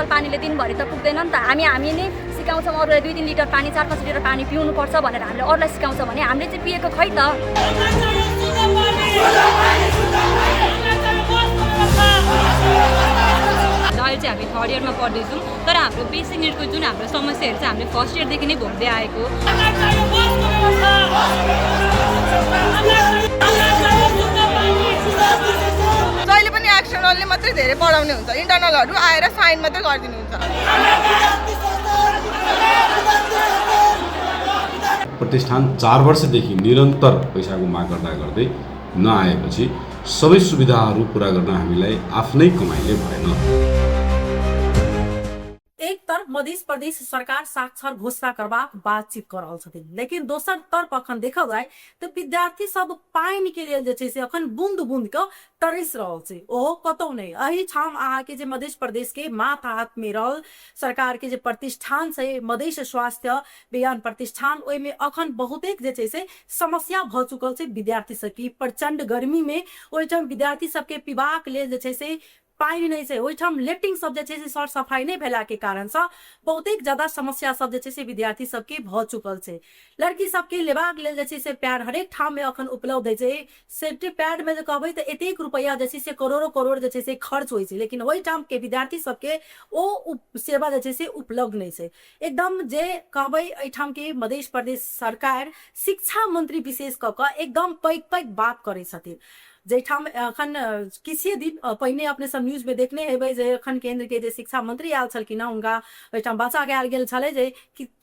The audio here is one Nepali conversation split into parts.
बोतल पानीले दिनभरि त पुग्दैन नि त। हामी नै सिकाउँछौँ अरूलाई 2-3 लिटर पानी 4-5 लिटर पानी पिउनुपर्छ भनेर हामीले अरूलाई सिकाउँछ भने हामीले चाहिँ पिएको खै त। अहिले चाहिँ हामी 3rd इयरमा पढ्दैछौँ, तर हाम्रो बेसिक निडको जुन हाम्रो समस्याहरू चाहिँ हामीले 1st इयरदेखि नै भोग्दै आएको। जहिले पनि एक्सटर्नलले मात्रै धेरै पढाउने हुन्छ, इन्टर्नलहरू आएर साइन मात्रै गरिदिनुहुन्छ। प्रतिष्ठान 4 वर्षदेखि निरन्तर पैसाको माग गर्दै नआएपछि सबै सुविधाहरू पुरा गर्न हामीलाई आफ्नै कमाइले भएन। एक तरफ मध्य प्रदेश सरकार साक्षर घोषणा करबाक बातचीत कर रहल छथिन, लेकिन दोसर तरफ अखन देखल जाए तो विद्यार्थी सब पानी के लिए जे छै से अखन बूंद बूंद के तरस रहल छै। ओहो कतौ नहीं अही ठाम अहाँ के जे मध्य प्रदेश के माथ हाथ में रहल सरकार के जे प्रतिष्ठान छै मधेश स्वास्थ्य विज्ञान प्रतिष्ठान, ओहि में अखन बहुतेक जे छै से समस्या भ चुकल छै विद्यार्थी सब की। प्रचंड गर्मी में ओहिठाम विद्यार्थी सबके पीबाक लेल जे छै से पानी नहीं छै, ओहिठाम लेट्रिन सब जे छै से सर सफाई नहीं भेला के कारण से बहुतेक ज्यादा समस्या सब जे छै से विद्यार्थी सबके भ चुकल छै। लड़की सबके लेबाक लेल जे छै से पैड हरेक ठाम में अखन उपलब्ध है छै। सेफ्टी पैड में जे कहबै त एतेक रुपैया जे छै से करोड़ जे छै से खर्च होइ छै, लेकिन ओहि ठाम के विद्यार्थी सबके ओ सेवा जे छै से उपलब्ध नहीं छै। एकदम जे कहबै एठाम के मध्य प्रदेश सरकार शिक्षा मंत्री विशेष क के एकदम पैक बात करे छथिन। जैठाम अखन किसी दिन पहिने अपने सब न्यूज में देखने हेबै जे अखन केंद्र के जे शिक्षा मंत्री आयल छलखिन हुनका ओहिठाम बचा के आयल गेल छलै जे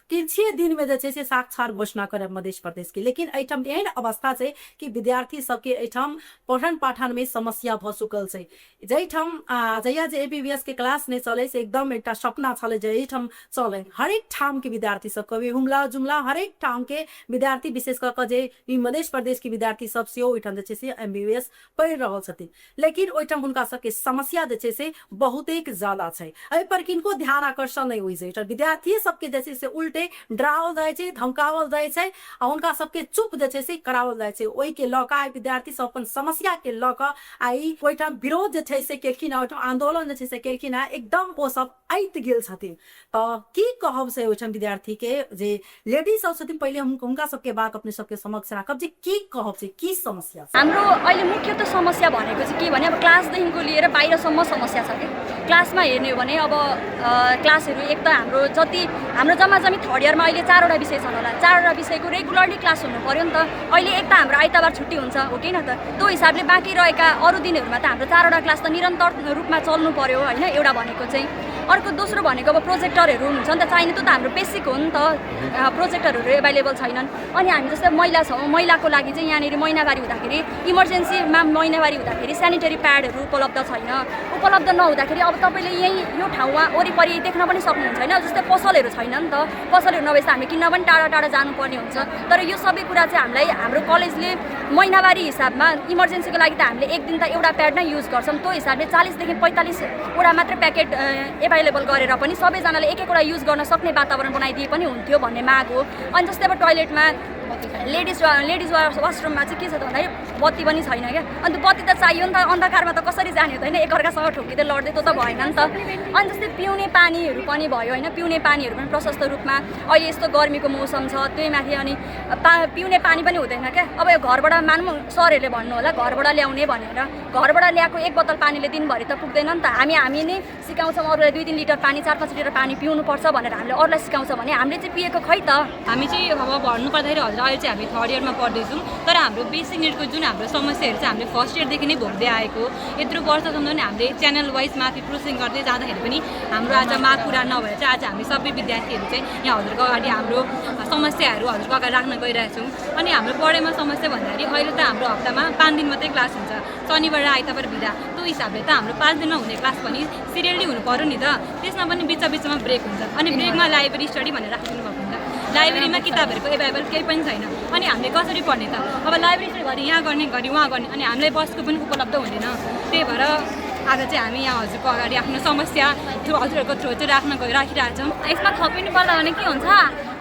किछे दिन में जे छै से साक्षर घोषणा करे मध्य प्रदेश के, लेकिन एठाम एहन अवस्था छै कि विद्यार्थी सबके एठाम पठन पाठन में समस्या भ चुकल छै। जैठाम जहिया जे एबीबीएस के क्लास नहीं चले से एकदम एक सपना छले जे एठाम चले, हरेक ठाम के विद्यार्थी सब कभी हुमला जुमला हरेक ठाम के विद्यार्थी विशेष करके जे मध्य प्रदेश के विद्यार्थी सब से ओहिठाम जे छै से एमबीबीएस पढ़ि रहल छथिन, लेकिन ओहिठाम हुनका सबके समस्या जे छै से बहुतेक ज्यादा छै। एहि पर किनको ध्यान आकर्षण नहीं होइ छै, विद्यार्थी सबके जे छै से उल्टे डरावल जाय छै, धमकावल जाय छै आ हुनका सबके चुप जे छै से करावल जाय छै। ओहि के लऽ कऽ विद्यार्थी सब अपन समस्या के लऽ कऽ आई ओहिठाम विरोध जे छै से केलखिन, ओहिठाम आंदोलन जे छै से केलखिन, एकदम ओ सब आइत गेल छथिन। तऽ की कहब से ओहिठाम विद्यार्थी के जे लेडीज सब छथिन पहिले हुनका सबके बात अपने सबके समक्ष राखब जे की कहब से की समस्या छ। हाम्रो अहिले मुख्य त समस्या भनेको चाहिँ के भने अब क्लासदेखिको लिएर बाहिरसम्म समस्या छ कि। क्लासमा हेर्ने हो भने अब क्लासहरू एक त हाम्रो जम्मा 3rd इयरमा अहिले 4वटा विषय छन् होला, 4वटा विषयको रेगुलरली क्लास हुनु पर्यो नि त। अहिले एक त हाम्रो आइतबार छुट्टी हुन्छ हो कि न त, त्यो हिसाबले बाँकी रहेका अरू दिनहरूमा त हाम्रो 4वटा क्लास त निरन्तर रूपमा चल्नु पर्यो होइन, एउटा भनेको चाहिँ। अर्को दोस्रो भनेको अब प्रोजेक्टरहरू हुन्छ नि त चाहिने, त्यो त हाम्रो बेसिक हो नि त, प्रोजेक्टरहरू एभाइलेबल छैनन्। अनि हामी जस्तै महिला छौँ, महिलाको लागि चाहिँ यहाँनिर महिनावारी हुँदाखेरि इमर्जेन्सीमा महिनावारी हुँदाखेरि सेनिटरी प्याडहरू उपलब्ध छैन। उपलब्ध नहुँदाखेरि अब तपाईँले यहीँ यो ठाउँमा वरिपरि देख्न पनि सक्नुहुन्छ होइन, जस्तै पसलहरू छैन नि त, पसलहरू नभएपछि हामी किन्न पनि टाढा जानुपर्ने हुन्छ। तर यो सबै कुरा चाहिँ हामीलाई हाम्रो कलेजले महिनावारी हिसाबमा इमर्जेन्सीको लागि त हामीले एक दिन त एउटा प्याड नै युज गर्छौँ, त्यो हिसाबले 40देखि 45वटा मात्रै प्याकेट एभाइलेबल गरेर पनि सबैजनाले एक-एकवटा युज गर्न सक्ने वातावरण बनाइदिए पनि हुन्थ्यो भन्ने माग हो। अनि जस्तै अब टोयलेटमा लेडिज वासरुममा चाहिँ के छ त भन्दाखेरि बत्ती पनि छैन क्या। अनि त्यो बत्ती त चाहियो नि त, अन्धकारमा त कसरी जाने हुँदैन, एकअर्कासँग ठोकिँदै लड्दै त्यो त भएन नि त। अनि जस्तै पिउने पानीहरू पनि भयो होइन, पिउने पानीहरू पनि प्रशस्त रूपमा अहिले यस्तो गर्मीको मौसम छ त्यही माथि, अनि पिउने पानी पनि हुँदैन क्या। अब यो घरबाट मानौँ सरहरूले भन्नु होला घरबाट ल्याउने भनेर, घरबाट ल्याएको 1 बोतल पानीले दिनभरि त पुग्दैन नि त। हामी नै सिकाउँछौँ अरूलाई 2-3 लिटर पानी 4-5 लिटर पानी पिउनुपर्छ भनेर हामीले अरूलाई सिकाउँछ भने हामीले चाहिँ पिएको खै त। हामी चाहिँ अब भन्नु पर्दाखेरि हजुर अहिले चाहिँ हामी 3rd इयरमा पढ्दैछौँ, तर हाम्रो बेसिक निडको जुन हाम्रो समस्याहरू चाहिँ हामीले 1st इयरदेखि नै भोग्दै आएको। यत्रो वर्षसम्म नि हामीले च्यानल वाइज माथि प्रोसेसिङ गर्दै जाँदाखेरि पनि हाम्रो आज माग पुरा नभएर चाहिँ आज हामी सबै विद्यार्थीहरू चाहिँ यहाँ हजुरको अगाडि हाम्रो समस्याहरू हजुरको अगाडि राख्न गइरहेछौँ। अनि हाम्रो पढाइमा समस्या भन्दाखेरि अहिले त हाम्रो हप्तामा 5 दिन मात्रै क्लास हुन्छ, शनिबार र आइतबार बिदा। त्यो हिसाबले त हाम्रो 5 दिनमा हुने क्लास पनि सिरियली हुनु पर्यो नि त, त्यसमा पनि बिचमा ब्रेक हुन्छ। अनि ब्रेकमा लाइब्रेरी स्टडी भनेर राखिदिनु भएको हुन्छ, लाइब्रेरीमा किताबहरूको एभाइलेबल केही पनि छैन। अनि हामीले कसरी पढ्ने त, अब लाइब्रेरी घरि यहाँ गर्ने घरि उहाँ गर्ने, अनि हामीलाई बसको पनि उपलब्ध हुँदैन। त्यही भएर आज चाहिँ हामी यहाँ हजुरको अगाडि आफ्नो समस्या हजुरहरूको थ्रो चाहिँ राखिरहेछौँ। यसमा थपिनु पर्दा भने के हुन्छ,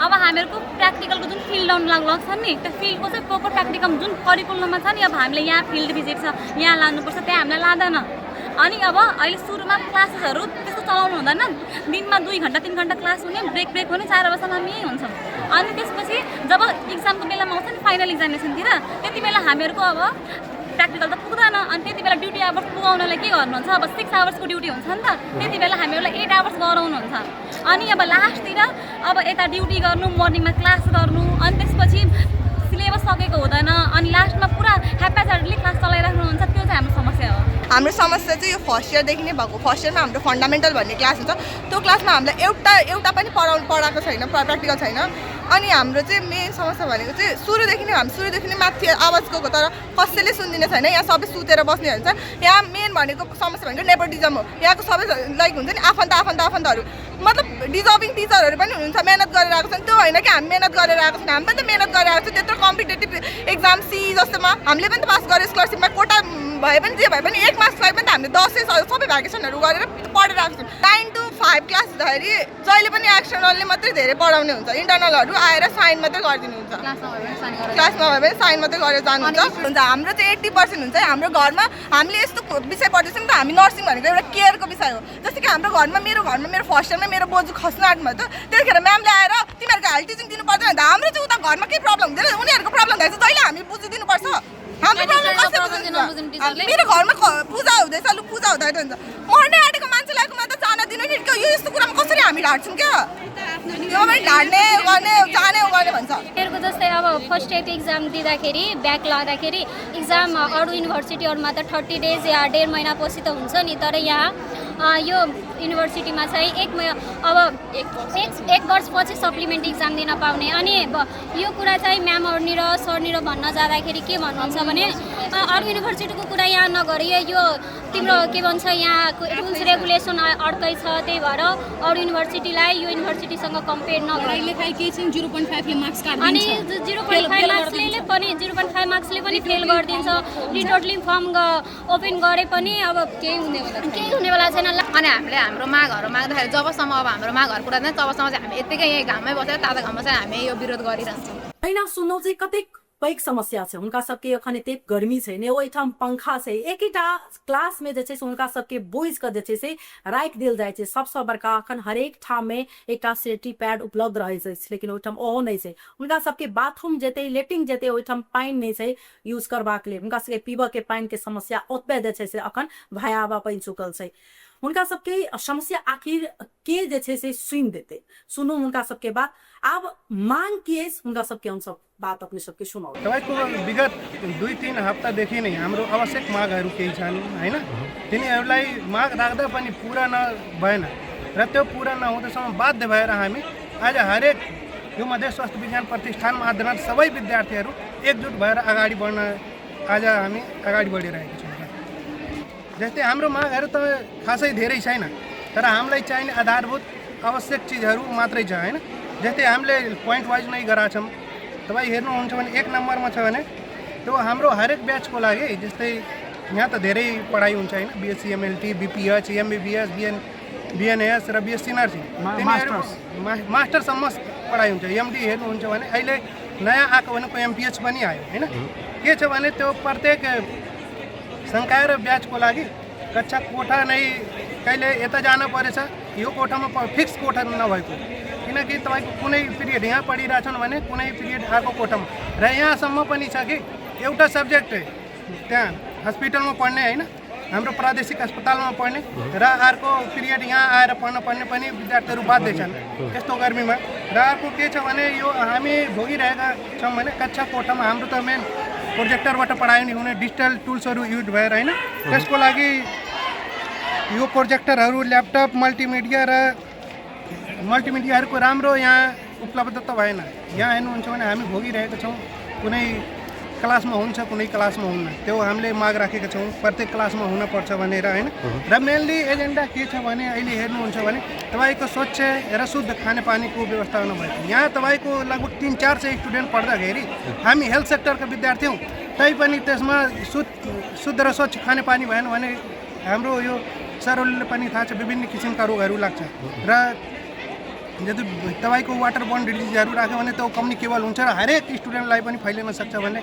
अब हामीहरूको प्र्याक्टिकलको जुन फिल्ड डाउन लाग्छ नि, त्यो फिल्डको चाहिँ प्रोपर प्र्याक्टिकल जुन करिकुलममा छ नि, अब हामीले यहाँ फिल्ड भिजिट छ यहाँ लानुपर्छ, त्यहाँ हामीलाई लाँदैन। अनि अब अहिले सुरुमा क्लासेसहरू त्यस्तो चलाउनु हुँदैन, दिनमा 2 घन्टा 3 घन्टा क्लास हुने, ब्रेक हुने, 4 बजेसम्म हामी हुन्छौँ। अनि त्यसपछि जब इक्जामको बेलामा आउँछ नि फाइनल इक्जामिनेसनतिर, त्यति बेला हामीहरूको अब प्र्याक्टिकल त पुग्दैन। अनि त्यति बेला ड्युटी आवर्स पुगाउनलाई के गर्नुहुन्छ, अब 6 आवर्सको ड्युटी हुन्छ नि त, त्यति बेला हामीहरूलाई 8 आवर्स गराउनुहुन्छ। अनि अब लास्टतिर अब यता ड्युटी गर्नु, मर्निङमा क्लास गर्नु, अनि त्यसपछि सिलेबस सकेको हुँदैन, अनि लास्टमा पुरा ह्याप्याचार्डली क्लास चलाइराख्नुहुन्छ। त्यो चाहिँ हाम्रो समस्या हो। हाम्रो समस्या चाहिँ यो फर्स्ट इयरदेखि नै भएको। फर्स्ट इयरमा हाम्रो फन्डामेन्टल भन्ने क्लास हुन्छ, त्यो क्लासमा हामीलाई एउटा पनि पढाएको छैन, प्र्याक्टिकल छैन। अनि हाम्रो चाहिँ मेन समस्या भनेको चाहिँ सुरुदेखि नै माथि आवाज गएको, तर कसैले सुनिदिने छैन। यहाँ सबै सुतेर बस्ने हुन्छ। यहाँ मेन भनेको समस्या भनेको नेपोटिजम हो। यहाँको सबै लाइक हुन्छ नि आफन्तहरू, मतलब डिजर्भिङ टिचरहरू पनि हुनुहुन्छ, मेहनत गरेर आएको छन्। त्यो होइन कि हामी मेहनत गरेर आएको छैन, हामी पनि त मेहनत गरेर आएको छ। त्यत्रो कम्पिटेटिभ एक्जाम सी जस्तोमा हामीले पनि त पास गर्यो, स्कलरसिपमा कोटा भए पनि जे भए पनि 1 मार्क्सलाई पनि त हामीले 10 सबै भ्याकेसनहरू गरेर पढेर आएको छौँ। 9 to 5 क्लास हुँदाखेरि जहिले पनि एक्सटर्नलले मात्रै धेरै पढाउने हुन्छ, इन्टर्नलहरू आएर साइन मात्रै गरिदिनुहुन्छ। क्लासमा भए पनि साइन मात्रै गरेर जानुहुन्छ। हाम्रो चाहिँ 80% हुन्छ। हाम्रो घरमा हामीले यस्तो विषय पढ्दैछौँ नि त, हामी नर्सिङ भनेको एउटा केयरको विषय हो। जस्तै कि हाम्रो घरमा मेरो फर्स्ट इयरमा मेरो बोजू खस्नु आँट्नु भयो, त्यतिखेर म्यामले आएर तिमीहरूको हेल्थ टिचिङ दिनु पर्दैन भन्दा हाम्रो चाहिँ उता घरमा केही प्रब्लम हुँदैन, उनीहरूको प्रब्लम हुँदैछ, जहिले हामी बुझिदिनुपर्छ। हाम्रो प्रब्लम कसरी बुझिदिन्छ? मेरो घरमा पूजा हुँदैछ, लु पूजा हुँदैन हुन्छ, मर्ने आँटेको मान्छेलाई त जान दिनु नि। यो यस्तो कुरामा कसरी हामी ढाँट्छौँ क्या? यो पनि ढाड्ने गर्ने जाने भन्छ। मेरो जस्तै अब फर्स्ट इयरको इक्जाम दिँदाखेरि ब्याक लाग्दाखेरि इक्जाम अरू युनिभर्सिटीहरूमा त 30 डेज या 1.5 महिना पछि त हुन्छ नि, तर यहाँ यो युनिभर्सिटीमा चाहिँ एक वर्षपछि सप्लिमेन्ट इक्जाम दिन पाउने। अनि यो कुरा चाहिँ म्यामहरू र सरनी र भन्न जाँदाखेरि के भन्नुहुन्छ भने अरू युनिभर्सिटीको कुरा यहाँ नगरी यो तिम्रो के भन्छ यहाँको रुल्स रेगुलेसन अर्कै छ, त्यही भएर अरू युनिभर्सिटीलाई यो युनिभर्सिटीसँग कम्पेयर नगरी लेखाइ के चाहिँ 0.5 मार्क्स काट्दिन्छ। अनि 0.5 मार्क्सले पनि फेल गरिदिन्छ। रिटोटली फर्म ओपन गरे पनि अब केही हुनेवाला छैन। अनि हामीले हाम्रो मागहरू माग्दाखेरि जबसम्म अब हाम्रो मागहरू पुरा हुँदैन तबसम्म चाहिँ हामी यत्तिकै यही घाममै बसेर तातो घाममा चाहिँ हामी यो विरोध गरिरहन्छौँ। ऐना सुन्नु चाहिँ कतै पैघ समस्या छै हुनका सबके, अखन एते गर्मी छै ने, ओहिठाम पंखा छै, एकेटा क्लास में जे छै से हुनका सबके बॉयज के जे छै से राखि देल जाय छै। सबसे बड़का अखन हरेक ठाम में एकटा सेफ्टी पैड उपलब्ध रहे छै, लेकिन ओहिठाम ओहो नहीं छै। हुनका सबके बाथरूम जेते, लेट्रिन जेते, ओहिठाम पानी नहीं छै यूज करबाक लेल। हुनका सबके पीबऽ के पानी के समस्या ओतबे जे छै से अखन भयावह बनि चुकल छै। हुनका सबके समस्या आखिर के जे छै से सुन देते, सुनू हुनका सबके बात। अब मांग के हुनका सबके हम सब बात अपने सबके सुनाऊ। तपाईको विगत 2-3 हप्तादेखि नै हाम्रो आवश्यक मागहरू केही छन् हैन, तिनीहरूलाई माग राख्दा पनि पुरा भएन र त्यो पुरा नहुँदासम्म बाध्य भएर हामी आज हरेक यो मधेस स्वास्थ्य विज्ञान प्रतिष्ठानमा अध्ययनरत सबै विद्यार्थीहरू एकजुट भएर अगाडि बढ्न आज हामी अगाडि बढिरहेका छौँ। जस्तै हाम्रो मागहरू त खासै धेरै छैन, तर हामीलाई चाहिने आधारभूत आवश्यक चिजहरू मात्रै छ हैन। जस्तै हामीले पोइन्ट वाइज नै गराएको छौँ। तपाईँ हेर्नुहुन्छ भने 1 नम्बरमा छ भने त्यो हाम्रो हरेक ब्याचको लागि, जस्तै यहाँ त धेरै पढाइ हुन्छ हैन, BSc MLT, BPH, MBBS, BNS र बीएससी नर्सिङ, मास्टरसम्म पढाइ हुन्छ। एमडी हेर्नुहुन्छ भने अहिले नयाँ आएको भनेको एमपीएच पनि आयो हैन। के छ भने त्यो प्रत्येक संकाय र ब्याचको लागि कक्षा कोठा नै कहिले यता जान परेछ, यो कोठामा फिक्स कोठा नभएको, किनकि तपाईँको कुनै पिरियड यहाँ पढिरहेछन् भने कुनै पिरियड अर्को कोठामा, र यहाँसम्म पनि छ कि एउटा सब्जेक्ट त्यहाँ हस्पिटलमा पढ्ने हैन, हाम्रो प्रादेशिक अस्पतालमा पढ्ने र अर्को पिरियड यहाँ आएर पढ्न पर्ने पनि विद्यार्थीहरू बाध्य छन् यस्तो गर्मीमा। र अर्को के छ भने यो हामी भोगिरहेका छौँ भने कक्षा कोठामा हाम्रो त मेन प्रोजेक्टरबाट पढाइ हुने डिजिटल टुल्सहरू युज भएर हैन, त्यसको लागि यो प्रोजेक्टरहरू, ल्यापटप, मल्टिमिडियाहरूको राम्रो यहाँ उपलब्धता भएन। यहाँ हेर्नुहुन्छ भने हामी भोगिरहेका छौँ, कुनै क्लासमा हुन्छ कुनै क्लासमा हुन्न, त्यो हामीले माग राखेका छौँ प्रत्येक क्लासमा हुनपर्छ भनेर हैन। र मेनली एजेन्डा के छ भने अहिले हेर्नुहुन्छ भने तपाईँको स्वच्छ र शुद्ध खानेपानीको व्यवस्था नभएको। यहाँ तपाईँको लगभग 300-400 स्टुडेन्ट पढ्दाखेरि हामी हेल्थ सेक्टरका विद्यार्थी हौँ, तैपनि त्यसमा शुद्ध र स्वच्छ खानेपानी भएन भने हाम्रो यो शरीरले पनि थाहा छ विभिन्न किसिमका रोगहरू लाग्छ। र यदि तपाईँको वाटर बोर्न डिजिजहरू राख्यो भने त्यो कम्युनिकेबल हुन्छ र हरेक स्टुडेन्टलाई पनि फैलिन सक्छ भन्ने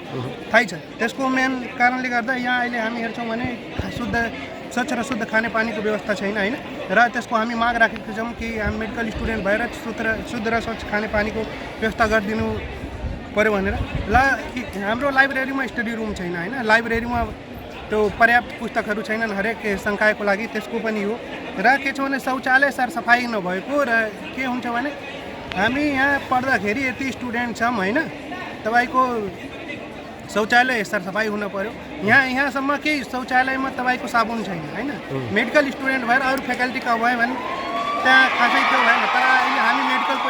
थाहै छ। त्यसको मेन कारणले गर्दा यहाँ अहिले हामी हेर्छौँ भने शुद्ध स्वच्छ र शुद्ध खानेपानीको व्यवस्था छैन होइन र त्यसको हामी माग राखेका छौँ कि हामी मेडिकल स्टुडेन्ट भएर शुद्ध र स्वच्छ खानेपानीको व्यवस्था गरिदिनु पऱ्यो भनेर हाम्रो लाइब्रेरीमा स्टडी रुम छैन होइन लाइब्रेरीमा त्यो पर्याप्त पुस्तकहरू छैनन् हरेक संकायको लागि त्यसको पनि हो र के छ भने शौचालय सरसफाइ नभएको र के हुन्छ भने हामी यहाँ पढ्दाखेरि यति स्टुडेन्ट छौँ होइन तपाईँको शौचालय सरसफाइ हुन पर्यो यहाँसम्म कि शौचालयमा तपाईँको साबुन छैन होइन मेडिकल स्टुडेन्ट भएर अरू फ्याकल्टीका भयो भने त्यहाँ खासै त्यो भएन तर अहिले हामी मेडिकलको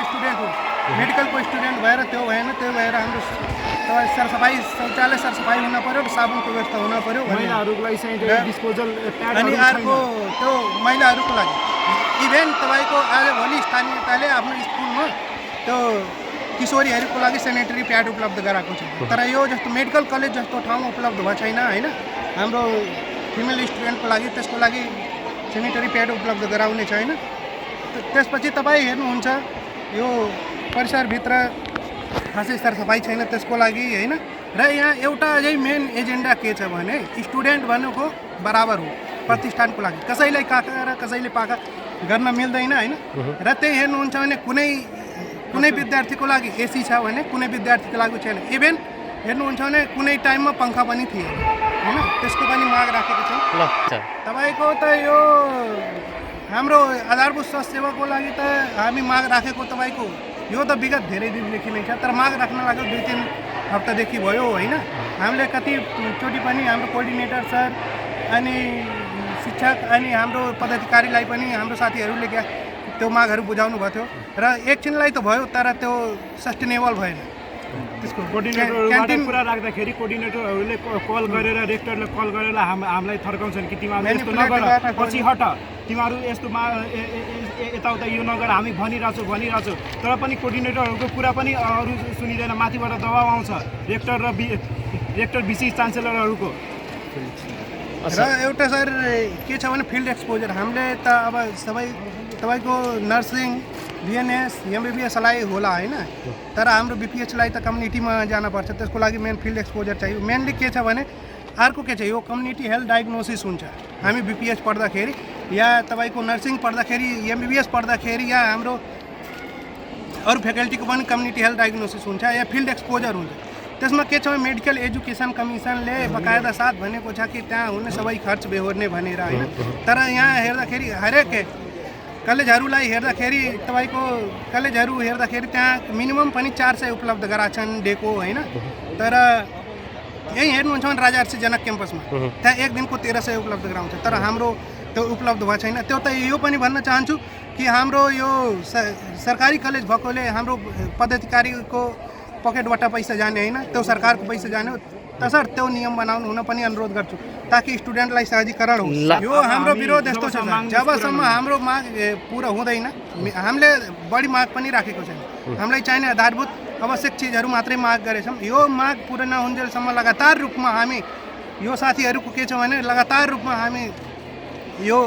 स्टुडेन्ट भएर त्यो भएन त्यो भएर हाम्रो तपाईँ सरसफाइ शौचालय सरसफाइ हुन पर्यो र साबुनको व्यवस्था हुन पर्यो अनि अर्को त्यो महिलाहरूको लागि इभेन तपाईँको आजभोलि स्थानीयताले आफ्नो स्कुलमा त्यो किशोरीहरूको लागि सेनिटरी प्याड उपलब्ध गराएको छ तर यो जस्तो मेडिकल कलेज जस्तो ठाउँमा उपलब्ध भएको छैन होइन हाम्रो फिमेल स्टुडेन्टको लागि त्यसको लागि सेनिटरी प्याड उपलब्ध गराउने छैन त्यसपछि तपाईँ हेर्नुहुन्छ यो परिसरभित्र खासै सरसफाइ छैन त्यसको लागि होइन र यहाँ एउटा अझै मेन एजेन्डा के छ भने स्टुडेन्ट भनेको बराबर हो प्रतिष्ठानको लागि कसैलाई काका र कसैले पाका गर्न मिल्दैन होइन र त्यही हेर्नुहुन्छ भने कुनै विद्यार्थीको लागि एसी छ भने कुनै विद्यार्थीको लागि छैन इभेन हेर्नुहुन्छ भने कुनै टाइममा पङ्खा पनि थिएन होइन त्यसको पनि माग राखेको छौँ तपाईँको त यो हाम्रो आधारभूत स्वास्थ्य सेवाको लागि त हामी माग राखेको तपाईँको यो त विगत धेरै दिनदेखि नै छ तर माग राख्न लाग्यो 2-3 हप्तादेखि भयो होइन हामीले कतिचोटि पनि हाम्रो कोअर्डिनेटर सर अनि शिक्षक अनि हाम्रो पदाधिकारीलाई पनि हाम्रो साथीहरूले त्यो मागहरू बुझाउनु भएको थियो र एकछिनलाई त भयो तर त्यो सस्टेनेबल भएन त्यसको कोअर्डिनेटरबाट कुरा राख्दाखेरि कोअर्डिनेटरहरूले कल गरेर रेक्टरले कल गरेर हामीलाई थर्काउँछन् कि तिमीहरू यस्तो नगर पछि हट तिमीहरू यस्तोमा यताउता यो नगर हामी भनिरहेछौँ तर पनि कोअर्डिनेटरहरूको कुरा पनि अरू सुनिँदैन माथिबाट दबाब आउँछ रेक्टर भिसी चान्सेलरहरूको र एउटा सर के छ भने फिल्ड एक्सपोजर हामीले त अब तपाईँको नर्सिङ बिएनएस एमबिबिएसलाई होला होइन तर हाम्रो बिपिएचलाई त कम्युनिटीमा जानुपर्छ त्यसको लागि मेन फिल्ड एक्सपोजर चाहियो मेनली के छ भने अर्को के छ यो कम्युनिटी हेल्थ डायग्नोसिस हुन्छ हामी बिपिएच पढ्दाखेरि या तपाईँको नर्सिङ पढ्दाखेरि एमबिबिएस पढ्दाखेरि या हाम्रो अरू फ्याकल्टीको पनि कम्युनिटी हेल्थ डायग्नोसिस हुन्छ या फिल्ड एक्सपोजर हुन्छ त्यसमा के छ भने मेडिकल एजुकेसन कमिसनले बकायदा साथ भनेको छ कि त्यहाँ हुने सबै खर्च बेहोर्ने भनेर होइन तर यहाँ हेर्दाखेरि हरेक कलेजहरूलाई हेर्दाखेरि तपाईँको कलेजहरू हेर्दाखेरि त्यहाँ मिनिमम पनि 400 उपलब्ध गराछन् डेको होइन तर यही हेर्नुहुन्छ भने राजर्षि जनक क्याम्पसमा त्यहाँ एक दिनको 1300 उपलब्ध गराउँछ तर हाम्रो त्यो उपलब्ध भएको छैन त्यो त यो पनि भन्न चाहन्छु कि हाम्रो यो सरकारी कलेज भएकोले हाम्रो पदाधिकारीको पकेटबाट पैसा जाने होइन त्यो सरकारको पैसा जाने हो तसर्थ त्यो नियम बनाउनु हुन पनि अनुरोध गर्छु ताकि स्टुडेन्टलाई सहजीकरण होस् यो हाम्रो विरोध यस्तो छ जबसम्म हाम्रो माग पुरा हुँदैन हामीले बढी माग पनि राखेको छैन हामीलाई चाहिने आधारभूत आवश्यक चिजहरू मात्रै माग गरेछौँ यो माग पुरा नहुन्जेलसम्म लगातार रूपमा हामी यो साथीहरूको के छ भने लगातार रूपमा हामी यो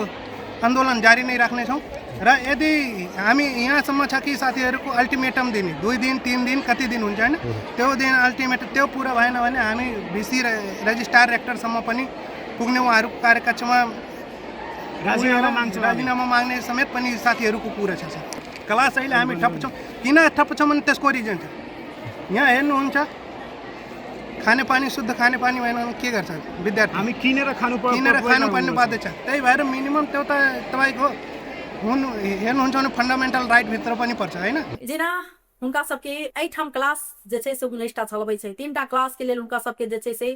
आन्दोलन जारी नै राख्नेछौँ र यदि हामी यहाँसम्म छ कि साथीहरूको अल्टिमेटम दिने 2 दिन 3 दिन कति दिन हुन्छ होइन त्यो दिन अल्टिमेटम त्यो पुरा भएन भने हामी भिसी रजिस्ट्रार रेक्टरसम्म पनि पुग्ने उहाँहरूको कार्यकक्षमा राजीनामा माग्ने समेत पनि साथीहरूको कुरा छ क्लास अहिले हामी ठप्प छौँ किन ठप्प छौँ भने त्यसको रिजन छ यहाँ हेर्नुहुन्छ खानेपानी शुद्ध खानेपानी भएन भने के गर्छ विद्यार्थी हामी किनेर खानुपर्ने बाध्य छ त्यही भएर मिनिमम त्यो त तपाईँको हेर्नुहुन्छ भने फंडामेंटल राइट भित्र पनि पर्छ हैन जेना उनका सबके एठाम क्लास जे छै से 19टा चलबै छै 3टा क्लास के लेल उनका सबके जे छै से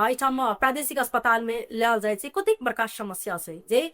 एठाम प्रादेशिक अस्पताल में लायल जाय छै कतेक बड़का समस्या छै जे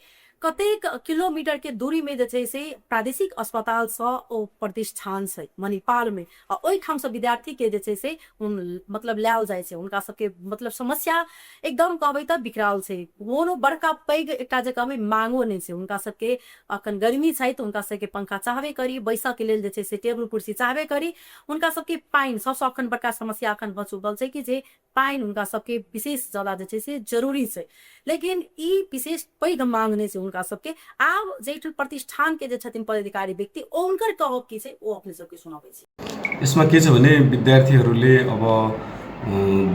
कतेक किलोमीटर के दूरी में जे छै से प्रादेशिक अस्पताल सँ ओ प्रतिष्ठान छै मणिपाल में ओइ ठाम से विद्यार्थी के जे छै से मतलब लायल जाय छै उनका सबके मतलब समस्या एकदम कहबै त बिकराल छै कोनो बड़का पैग एकटा जे कहबै मांगो नै छै उनका सबके अखन गर्मी छै त उनका सबके पंखा चाहबे करी बैसा के लेल जे छै से टेबल कुर्सी चाहबे करी उनका सबके पाइन सबसे अखन बड़का समस्या अखन बचुबल छै कि जे पाइन उनका सबके विशेष ज्यादा जे छै से जरूरी छै लेकिन ई विशेष पैग मांग नै छै उनका सबके आब जेठु प्रतिष्ठान के जे छथिन पदाधिकारी व्यक्ति उनकर कहब की छै ओ अपने सबके सुनाबै छै यसमा के छ भने विद्यार्थीहरूले अब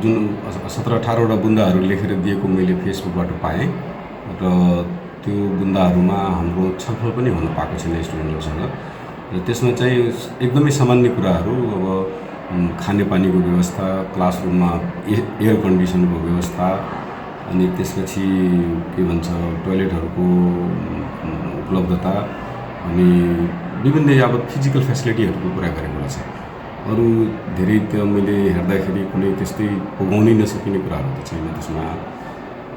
जुन 17-18 वटा बुन्दाहरू लेखेर दिएको मैले फेसबुकबाट पाएँ र त्यो बुन्दाहरूमा हाम्रो छलफल पनि हुन पाएको छैन स्टुडेन्टहरूसँग। र त्यसमा चाहिँ एकदमै सामान्य कुराहरू, अब खानेपानीको व्यवस्था, क्लासरुममा एयर कन्डिसनको व्यवस्था, अनि त्यसपछि के भन्छ टोयलेटहरूको उपलब्धता, अनि विभिन्न अब फिजिकल फेसिलिटीहरूको कुरा गरेको छ। अरू धेरै त्यो मैले हेर्दाखेरि कुनै त्यस्तै पुगाउनै नसकिने कुराहरू त छैन त्यसमा।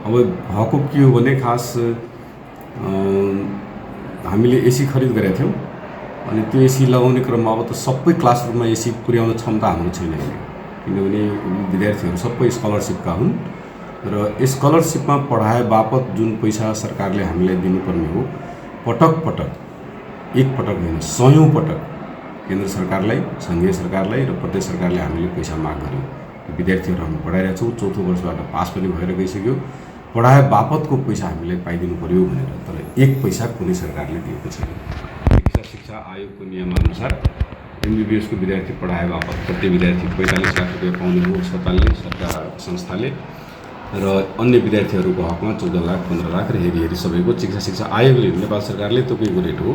अब भएको के हो भने खास हामीले एसी खरिद गरेका थियौँ, अनि त्यो एसी लगाउने क्रममा अब त सबै क्लासरुममा एसी पुर्याउने क्षमता हाम्रो छैन, किनभने विद्यार्थीहरू सबै स्कलरसिपका हुन् र स्कलरसिपमा पढाए बापत जुन पैसा सरकारले हामीलाई दिनुपर्ने हो, पटक पटक, एक पटक होइन, 100औं पटक केन्द्र सरकारलाई, सङ्घीय सरकारलाई र प्रदेश सरकारले हामीले पैसा माग गऱ्यौँ। विद्यार्थीहरू हामी पढाइरहेका छौँ, 4थो वर्षबाट पास पनि भएर गइसक्यो, पढाए बापतको पैसा हामीले पाइदिनु पर्यो भनेर, तर एक पैसा कुनै सरकारले दिएको छैन। शिक्षा आयोगको नियमअनुसार MBBS को विद्यार्थी पढाए बापत प्रति विद्यार्थी 45 लाख रुपियाँ पाउने हो अस्पतालले, सरकार संस्थाले, र अन्य विद्यार्थीहरूको हकमा 14 लाख 15 लाख र हेरी सबैको शिक्षा आयोगले, नेपाल सरकारले तोकेको रेट हो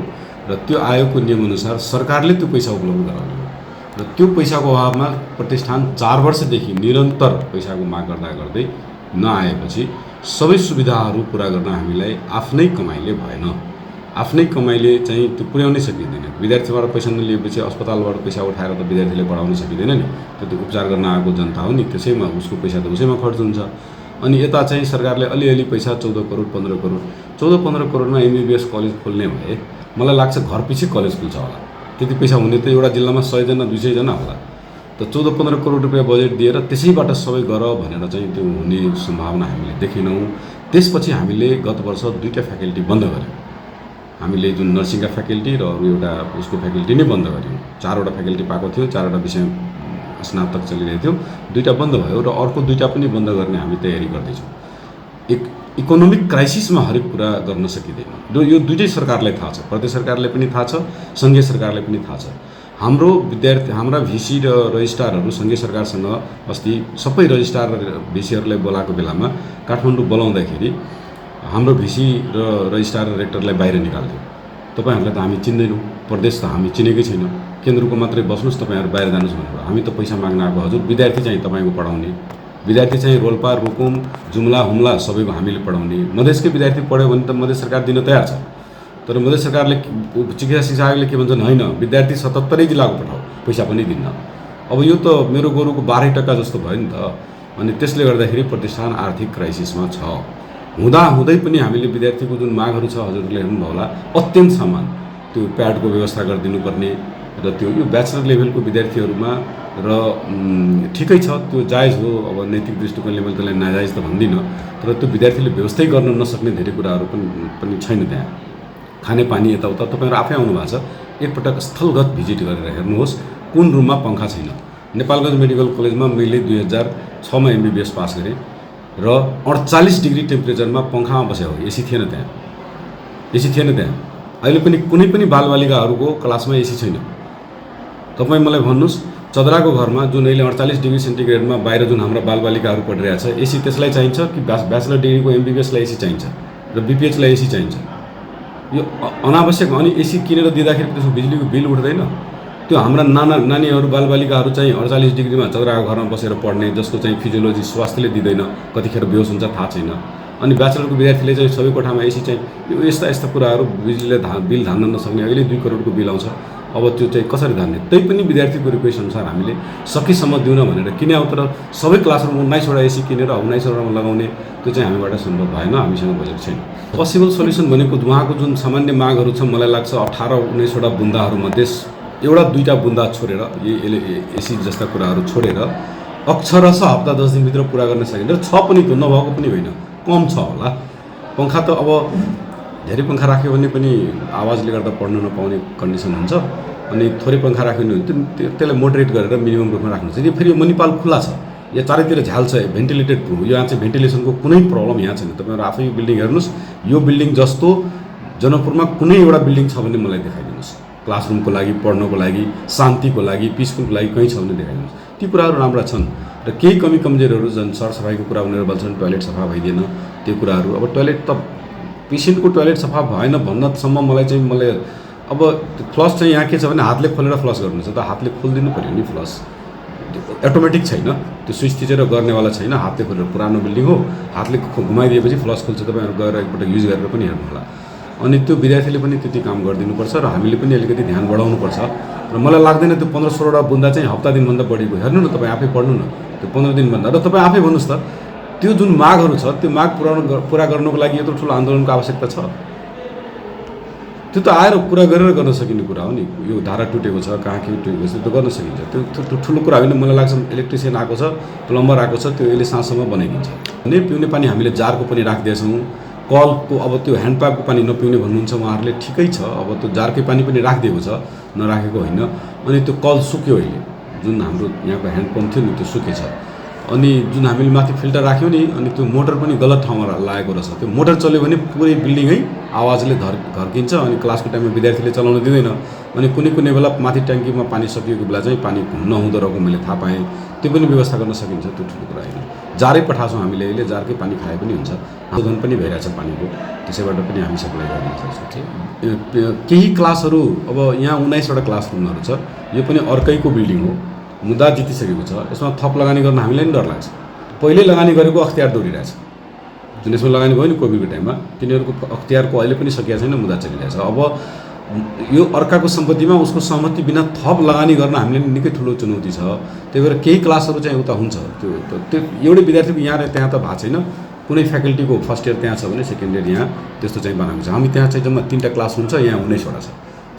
र त्यो आयोगको नियमअनुसार सरकारले त्यो पैसा उपलब्ध गराउने हो। र त्यो पैसाको अभावमा प्रतिष्ठान 4 वर्षदेखि निरन्तर पैसाको माग गर्दै नआएपछि सबै सुविधाहरू पुरा गर्न हामीलाई आफ्नै कमाइले भएन। आफ्नै कमाइले चाहिँ त्यो पुर्याउनै सकिँदैन। विद्यार्थीबाट पैसा नलिएपछि अस्पतालबाट पैसा उठाएर त विद्यार्थीले पढाउन सकिँदैन नि, त्यो त उपचार गर्न आएको जनता हो नि, त्यसैमा उसको पैसा त उसैमा खर्च हुन्छ। अनि यता चाहिँ सरकारले अलिअलि पैसा 14 करोड 15 करोड 14-15 करोडमा MBBS कलेज खोल्ने भए मलाई लाग्छ घरपछि कलेज खुल्छ होला। त्यति पैसा हुने त एउटा जिल्लामा 100 जना 200 जना होला। त 14-15 करोड रुपियाँ बजेट दिएर त्यसैबाट सबै गर भनेर चाहिँ त्यो हुने सम्भावना हामीले देखेनौँ। त्यसपछि हामीले गत वर्ष 2टा फ्याकल्टी बन्द गर्यौँ। हामीले जुन नर्सिङका फ्याकल्टी र अरू एउटा उसको फ्याकल्टी नै बन्द गर्यौँ। 4वटा फ्याकल्टी पाएको थियो, 4वटा विषय स्नातक चलिरहेको थियो, 2टा बन्द भयो र अर्को 2टा पनि बन्द गर्ने हामी तयारी गर्दैछौँ। इकोनोमिक क्राइसिसमा हरेक कुरा गर्न सकिँदैन। यो दुइटै सरकारलाई थाहा छ, प्रदेश सरकारले पनि थाहा छ, सङ्घीय सरकारले पनि थाहा छ। हाम्रो विद्यार्थी, हाम्रा भिसी र रजिस्ट्रारहरू सङ्घीय सरकारसँग अस्ति सबै रजिस्ट्रार र भिसीहरूलाई बोलाएको बेलामा काठमाडौँ बोलाउँदाखेरि हाम्रो भिसी र रजिस्ट्रार र रेक्टरलाई बाहिर निकाल्थ्यो। तपाईँहरूलाई त हामी चिन्दैनौँ, प्रदेश त हामी चिनेकै छैन, केन्द्रको मात्रै बस्नुहोस्, तपाईँहरू बाहिर जानुहोस् भनेर। हामी त पैसा माग्न आएको, हजुर विद्यार्थी चाहिँ तपाईँको पढाउने, विद्यार्थी चाहिँ रोल्पा रुकुम जुम्ला हुम्ला सबैको हामीले पढाउने। मधेसकै विद्यार्थी पढ्यो भने त मधेस सरकार दिन तयार छ, तर मधेस सरकारले शिक्षा आयोगले के भन्छन्, होइन विद्यार्थी 77 जिल्लाको पठाऊ, पैसा पनि दिन्न। अब यो त मेरो गोरुको 12% जस्तो भयो नि त। अनि त्यसले गर्दाखेरि प्रतिष्ठान आर्थिक क्राइसिसमा छ। हुँदाहुँदै पनि हामीले विद्यार्थीको जुन मागहरू छ, हजुरले हेर्नुभयो होला, अत्यन्त समान त्यो प्याडको व्यवस्था गरिदिनुपर्ने र त्यो यो ब्याचलर लेभलको विद्यार्थीहरूमा र ठिकै छ, त्यो जायज हो। अब नैतिक दृष्टिकोणले मैले त्यसलाई नाजायज त भन्दिनँ, तर त्यो विद्यार्थीले व्यवस्थै गर्न नसक्ने धेरै कुराहरू पनि छैन त्यहाँ। खानेपानी यताउता तपाईँहरू आफै आउनु भएको छ, एकपटक स्थलगत भिजिट गरेर हेर्नुहोस् कुन रुममा पङ्खा छैन। नेपालगञ्ज मेडिकल कलेजमा मैले 2006मा MBBS पास गरेँ र 48 डिग्री टेम्परेचरमा पङ्खामा बसेको हो, एसी थिएन त्यहाँ, एसी थिएन त्यहाँ। अहिले पनि कुनै पनि बालबालिकाहरूको क्लासमा एसी छैन। तपाईँ मलाई भन्नुहोस्, चदराको घरमा जुन अहिले 48 डिग्री सेन्टिग्रेडमा बाहिर जुन हाम्रा बालबालिकाहरू पढिरहेको छ, एसी त्यसलाई चाहिन्छ कि ब्याचलर डिग्रीको MBBSलाई एसी चाहिन्छ र BPHलाई एसी चाहिन्छ? यो अनावश्यक। अनि एसी किनेर दिँदाखेरि त्यसको बिजुलीको बिल उठ्दैन? त्यो हाम्रा नानीहरू बालबालिकाहरू चाहिँ 48 डिग्रीमा चदराको घरमा बसेर पढ्ने, जसको चाहिँ फिजियोलोजी स्वास्थ्यले दिँदैन, कतिखेर बेहोस हुन्छ थाहा छैन। अनि ब्याचलरको विद्यार्थीले चाहिँ सबै कोठामा एसी चाहिँ, यो यस्ता कुराहरू बिजुलीले बिल धान्न नसक्ने। अहिले 2 करोडको बिल आउँछ, अब त्यो चाहिँ कसरी धान्ने? त्यही पनि विद्यार्थीको रिक्वेस्ट अनुसार हामीले सकेसम्म दिउन भनेर किने हो, तर सबै क्लासरुममा 19वटा एसी किनेर 19वटामा लगाउने त्यो चाहिँ हामीबाट सम्भव भएन, हामीसँग बजेट छैन। पोसिबल सल्युसन भनेको उहाँको जुन सामान्य मागहरू छ, मलाई लाग्छ 18-19वटा बुन्दाहरूमध्ये एउटा 2टा बुन्दा छोडेर, एसी जस्ता कुराहरू छोडेर अक्षरशः हप्ता 10 दिनभित्र पुरा गर्न सकिन्छ। छ पनि त्यो नभएको पनि होइन, कम छ होला। पङ्खा त अब धेरै पङ्खा राख्यो भने पनि आवाजले गर्दा पढ्न नपाउने कन्डिसन हुन्छ, अनि थोरै पङ्खा राख्यो भने त्यसलाई मोडरेट गरेर मिनिमम रूपमा राख्नुहुन्छ। यो फेरि मणिपाल खुला छ, यहाँ चारैतिर झ्याल छ, भेन्टिलेटेड हो, यहाँ चाहिँ भेन्टिलेसनको कुनै प्रब्लम यहाँ छैन। तपाईँहरू आफै यो बिल्डिङ हेर्नुहोस्, यो बिल्डिङ जस्तो जनकपुरमा कुनै एउटा बिल्डिङ छ भने मलाई देखाइदिनुहोस्, क्लासरुमको लागि, पढ्नको लागि, शान्तिको लागि, पिसफुलको लागि कहीँ छ भने देखाइदिनुहोस्। ती कुराहरू राम्रा छन् र केही कमी कमजोरीहरू, जुन सरसफाइको कुरा उनीहरू बोल्छन्, टोयलेट सफा भइदिएन, त्यो कुराहरू। अब टोयलेट त पेसेन्टको टोयलेट सफा भएन भन्नसम्म मलाई अब फ्लस चाहिँ यहाँ के छ भने हातले खोलेर फ्लस गर्नु छ त हातले खोलिदिनु पऱ्यो नि फ्लस अटोमेटिक छैन त्यो स्विच थिचेर गर्नेवाला छैन हातले खोलेर पुरानो बिल्डिङ हो हातले घुमाइदिएपछि फ्लस खोल्छ तपाईँहरू गएर एकपल्ट युज गरेर पनि हेर्नु होला अनि त्यो विद्यार्थीले पनि त्यति काम गरिदिनुपर्छ र हामीले पनि अलिकति ध्यान बढाउनुपर्छ र मलाई लाग्दैन त्यो 15-16वटा बुन्दा चाहिँ हप्ता दिनभन्दा बढीको हेर्नु न तपाईँ आफै पढ्नु न त्यो 15 दिनभन्दा र तपाईँ आफै भन्नुहोस् त त्यो जुन मागहरू छ त्यो माग पुरा गर्नुको लागि यत्रो ठुलो आन्दोलनको आवश्यकता छ त्यो त आएर पुरा गरेर गर्न सकिने कुरा हो नि यो धारा टुटेको छ कहाँ के टुटेको छ त्यो गर्न सकिन्छ त्यो ठुलो कुरा होइन मलाई लाग्छ इलेक्ट्रिसियन आएको छ प्लम्बर आएको छ त्यो यसले साँझसम्म बनाइदिन्छ अनि पिउने पानी हामीले जारको पनि राखिदिएछौँ कलको अब त्यो ह्यान्डपाइपको पानी नपिउने भन्नुहुन्छ उहाँहरूले ठिकै छ अब त्यो जारकै पानी पनि राखिदिएको छ नराखेको होइन अनि त्यो कल सुक्यो अहिले जुन हाम्रो यहाँको ह्यान्डपम्प थियो नि त्यो सुकेछ अनि जुन हामीले माथि फिल्टर राख्यौँ नि अनि त्यो मोटर पनि गलत ठाउँमा लागेको रहेछ त्यो मोटर चल्यो भने पुरै बिल्डिङै आवाजले घर्किन्छ अनि क्लासको टाइममा विद्यार्थीले चलाउन दिँदैन अनि कुनै बेला माथि ट्याङ्कीमा पानी सकिएको बेला चाहिँ पानी नहुँदो रहेको मैले थाहा पाएँ त्यो पनि व्यवस्था गर्न सकिन्छ त्यो ठुलो कुरा होइन जारै पठाएको छौँ हामीले अहिले जारकै पानी खाए पनि हुन्छ आन्दोलन पनि भइरहेछ पानीको त्यसैबाट पनि हामी सप्लाई गर्न सक्छौँ केही क्लासहरू अब यहाँ 19वटा क्लासरुमहरू छ यो पनि अर्कैको बिल्डिङ हो मुद्दा जितिसकेको छ यसमा थप लगानी गर्न हामीलाई पनि डर लाग्छ पहिल्यै लगानी गरेको अख्तियार दौडिरहेछ जुन यसमा लगानी भयो नि कोभिडको टाइममा तिनीहरूको अख्तियारको अहिले पनि सकिएको छैन मुद्दा चलिरहेछ अब यो अर्काको सम्पत्तिमा उसको सहमति बिना थप लगानी गर्न हामीले निकै ठुलो चुनौती छ त्यही भएर केही क्लासहरू चाहिँ उता हुन्छ त्यो एउटै विद्यार्थीको यहाँ र त्यहाँ त भएको छैन कुनै फ्याकल्टीको फर्स्ट इयर त्यहाँ छ भने सेकेन्ड इयर यहाँ त्यस्तो चाहिँ बनाएको छ हामी त्यहाँ चाहिँ जम्मा 3टा क्लासरुम छ यहाँ 19वटा छ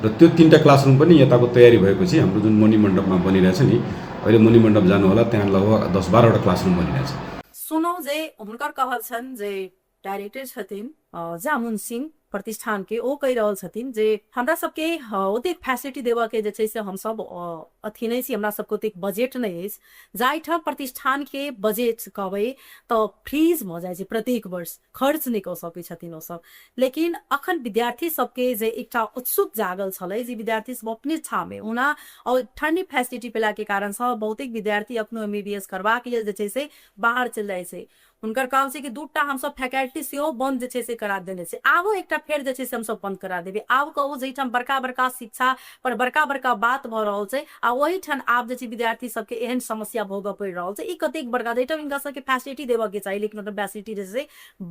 र त्यो 3टा क्लासरुम पनि यताको तयारी भएपछि हाम्रो जुन मणिमण्डपमा बनिरहेछ नि अहिले मणिमण्डप जानु होला त्यहाँ लगभग 10-12वटा क्लासरुम बनिरहेछ सुनौ जे हुनकर कहल छन् जे डाइरेक्टर छथिन जामुन सिंह प्रतिष्ठान के ओ कहि रहल छथिन जे हमरा सबके ओतेक फैसिलिटी देवा के जे छै से हम सब अथी नै छी हमरा सबको ओतेक बजेट नै अछि जाहि ठाम प्रतिष्ठान के बजेट कहबै त फ्रीज भ जाइ छै प्रत्येक वर्ष खर्च नै कऽ सकै छथिन ओ सब लेकिन अखन विद्यार्थी सबके जे एकटा उत्सुक जागल छलै जे विद्यार्थी सब अपने ठामे ओना और ठंडी फैसिलिटी पेला के कारण से बहुतेक विद्यार्थी अपनो MBBS करबाक लेल जे छै से बाहर चलि जाइ छै हुनकर काम छै कि 2टा हम सब फैकल्टी सेहो बंद जे छै से करा देने छै आबो एकटा फेर जे छै से हम सब बंद करा देबे आब कहू जे ठाम बड़का शिक्षा पर बड़का बात भ रहल छै आ वही ठाम आब जे छै विद्यार्थी सबके एहन समस्या भोगऽ पड़ि रहल छै ई कतेक बड़का जेटा इनका सबके फैसिलिटी देबऽ के चाहिए लेकिन ओकर फैसिलिटी जे छै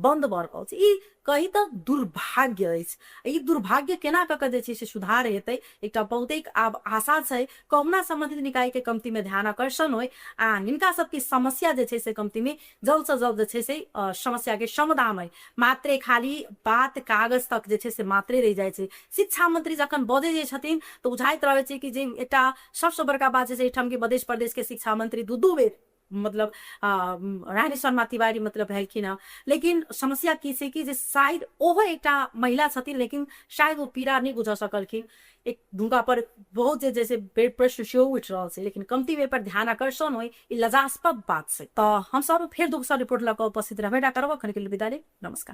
बंद भ रहल छै ई कही त दुर्भाग्य अछि ई दुर्भाग्य केना क के जे छै से सुधार हेतै एकटा बहुतेक आब आशा छै कहुना संबंधित निकाय के कमती में ध्यान आकर्षण होय आ हिनका सबके समस्या जे छै से कमती में जल्द से जल्द जे छै से समस्या के समाधान होय मात्रे खाली बात कागज तक जे छै से मात्रे रहि जाइ छै शिक्षा मंत्री जखन बजे जे छथिन त बुझाइत रहै छै कि जे एकटा सबसे बड़का बात जे छै ठाम के मध्य प्रदेश के शिक्षा मंत्री दू बेर मतलब रानी शर्मा तिवारी मतलब भेलखिन लेकिन समस्या की छै कि जे शायद ओहो एकटा महिला छथिन लेकिन शायद वो पीड़ा नहीं बुझ सकलखिन एक हुनका पर बहुत जे जैसे प्रश्न सेहो उठि रहल छै लेकिन कमती वे पर ध्यान आकर्षण होय ई लजास्पद बात छै त हम सब फेर दोसर रिपोर्ट लऽ कऽ उपस्थित रहबे करब अखन के लिए विदा ले नमस्कार।